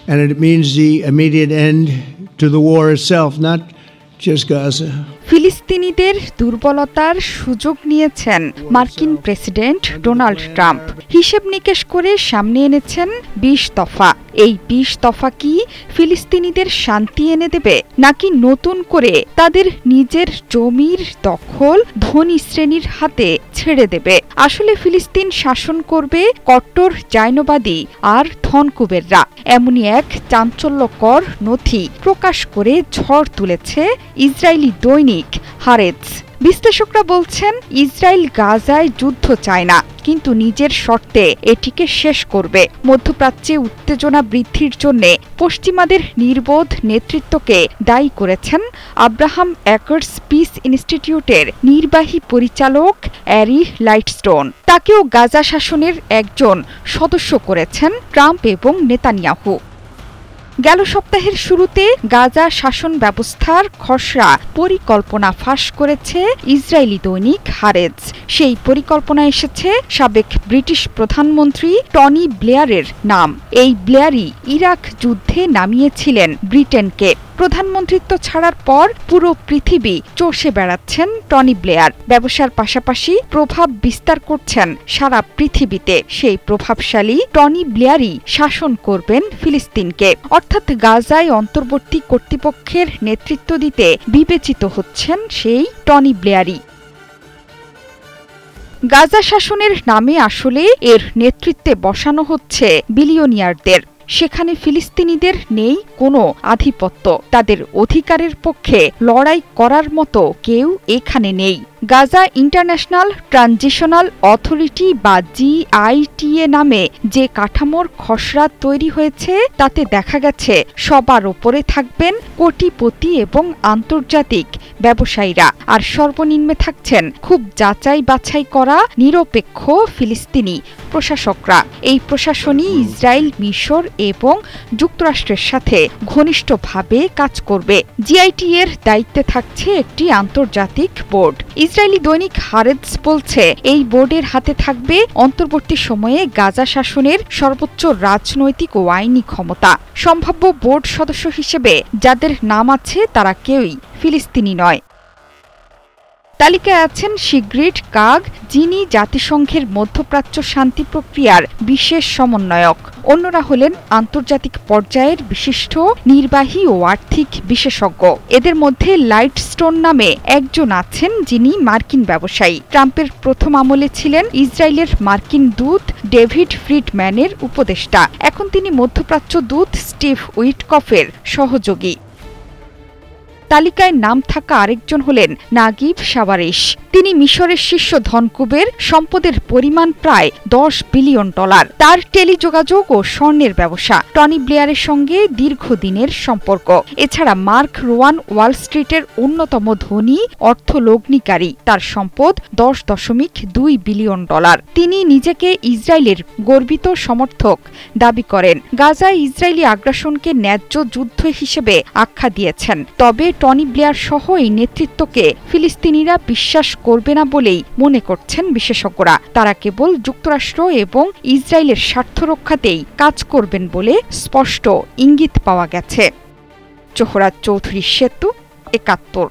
and it means the immediate end to the war itself, not just Gaza. ফিলিস্তিনিদের দুর্বলতার সুযোগ নিয়েছেন মার্কিন প্রেসিডেন্ট ডোনাল্ড ট্রাম্প। হিসেব নিকেশ করে সামনে এনেছেন ২০ দফা। এই ২০ দফা কি ফিলিস্তিনিদের শান্তি এনে দেবে, নাকি নতুন করে তাদের নিজের জমির দখল ধনী শ্রেণীর হাতে ছেড়ে দেবে? আসলে ফিলিস্তিন শাসন করবে কট্টর জায়নবাদী আর ধনকুবেররা, এমনই এক চাঞ্চল্যকর নথি প্রকাশ করে ঝড় তুলেছে ইসরায়েলি দৈনিক হারেতস। বিশ্লেষকরা বলছেন, ইসরায়েল গাজায় যুদ্ধ চায় না, কিন্তু নিজের শর্তে এটিকে শেষ করবে। মধ্যপ্রাচ্যে উত্তেজনা বৃদ্ধির জন্য পশ্চিমাদের নির্বোধ নেতৃত্বকে দায়ী করেছেন আব্রাহাম অ্যাকার্স পিস ইনস্টিটিউটের নির্বাহী পরিচালক অ্যারি লাইটস্টোন। তাকেও গাজা শাসনের একজন সদস্য করেছেন ট্রাম্প এবং নেতানিয়াহু। গেল সপ্তাহের শুরুতে গাজা শাসন ব্যবস্থার খসড়া পরিকল্পনা ফাঁস করেছে ইসরায়েলি দৈনিক হারেতস। সেই পরিকল্পনা এসেছে সাবেক ব্রিটিশ প্রধানমন্ত্রী টনি ব্লেয়ারের নাম। এই ব্লেয়ারই ইরাক যুদ্ধে নামিয়েছিলেন ব্রিটেনকে। প্রধানমন্ত্রিত্ব ছাড়ার পর পুরো পৃথিবী চষে বেড়াচ্ছেন টনি ব্লেয়ার। ব্যবসার পাশাপাশি প্রভাব বিস্তার করছেন সারা পৃথিবীতে। সেই প্রভাবশালী টনি ব্লেয়ারই শাসন করবেন ফিলিস্তিনকে, অর্থাৎ গাজায় অন্তর্বর্তী কর্তৃপক্ষের নেতৃত্ব দিতে বিবেচিত হচ্ছেন সেই টনি ব্লেয়ারই। গাজা শাসনের নামে আসলে এর নেতৃত্বে বসানো হচ্ছে বিলিয়নিয়ারদের। সেখানে ফিলিস্তিনিদের নেই কোনো আধিপত্য, তাদের অধিকারের পক্ষে লড়াই করার মতো কেউ এখানে নেই। গাজা ইন্টারন্যাশনাল ট্রানজিশনাল অথরিটি বা GITA নামে যে কাঠামোর খসড়া তৈরি হয়েছে তাতে দেখা গেছে সবার ওপরে থাকবেন কোটিপতি এবং আন্তর্জাতিক ব্যবসায়ীরা, আর সর্বনিম্নে থাকছেন খুব যাচাই বাছাই করা নিরপেক্ষ ফিলিস্তিনি প্রশাসকরা। এই প্রশাসনই ইসরায়েল, মিশর এবং যুক্তরাষ্ট্রের সাথে ঘনিষ্ঠভাবে কাজ করবে। GITA এর দায়িত্বে থাকছে একটি আন্তর্জাতিক বোর্ড। ইসরায়েলি দৈনিক হারেতস বলছে, এই বোর্ডের হাতে থাকবে অন্তর্বর্তী সময়ে গাজা শাসনের সর্বোচ্চ রাজনৈতিক ও আইনি ক্ষমতা। সম্ভাব্য বোর্ড সদস্য হিসেবে যাদের নাম আছে তারা কেউই ফিলিস্তিনি নয়। তালিকায় আছেন সিগ্রিড কাগ, যিনি জাতিসংঘের মধ্যপ্রাচ্য শান্তি প্রক্রিয়ার বিশেষ সমন্বয়ক। অন্যরা হলেন আন্তর্জাতিক পর্যায়ের বিশিষ্ট নির্বাহী ও আর্থিক বিশেষজ্ঞ। এদের মধ্যে লাইটস্টোন নামে একজন আছেন, যিনি মার্কিন ব্যবসায়ী। ট্রাম্পের প্রথম আমলে ছিলেন ইসরায়েলের মার্কিন দূত ডেভিড ফ্রিডম্যানের উপদেষ্টা। এখন তিনি মধ্যপ্রাচ্য দূত স্টিভ উইটকফের সহযোগী। তালিকায় নাম থাকা আরেকজন হলেন নাগিব সাওয়ারিশ। তিনি মিশরের শীর্ষ ধনকুবের, সম্পদের পরিমাণ প্রায় $10 বিলিয়ন। তার টেলিযোগাযোগ ও স্বর্ণের ব্যবসা। টনি ব্লেয়ারের সঙ্গে দীর্ঘদিনের সম্পর্ক। এছাড়া মার্ক রোয়ান ওয়াল স্ট্রিটের অন্যতম ধনী অর্থলগ্নিকারী। তার সম্পদ $10.2 বিলিয়ন। তিনি নিজেকে ইসরায়েলের গর্বিত সমর্থক দাবি করেন। গাজায় ইসরায়েলি আগ্রাসনকে ন্যায্য যুদ্ধ হিসেবে আখ্যা দিয়েছেন। তবে টনি ব্লেয়ার সহ এই নেতৃত্বকে ফিলিস্তিনিরা বিশ্বাস করবে না বলেই মনে করছেন বিশেষজ্ঞরা। তারা কেবল যুক্তরাষ্ট্র এবং ইসরায়েলের স্বার্থ রক্ষাতেই কাজ করবেন বলে স্পষ্ট ইঙ্গিত পাওয়া গেছে। জোহরা চৌধুরী সেতু, ৭১।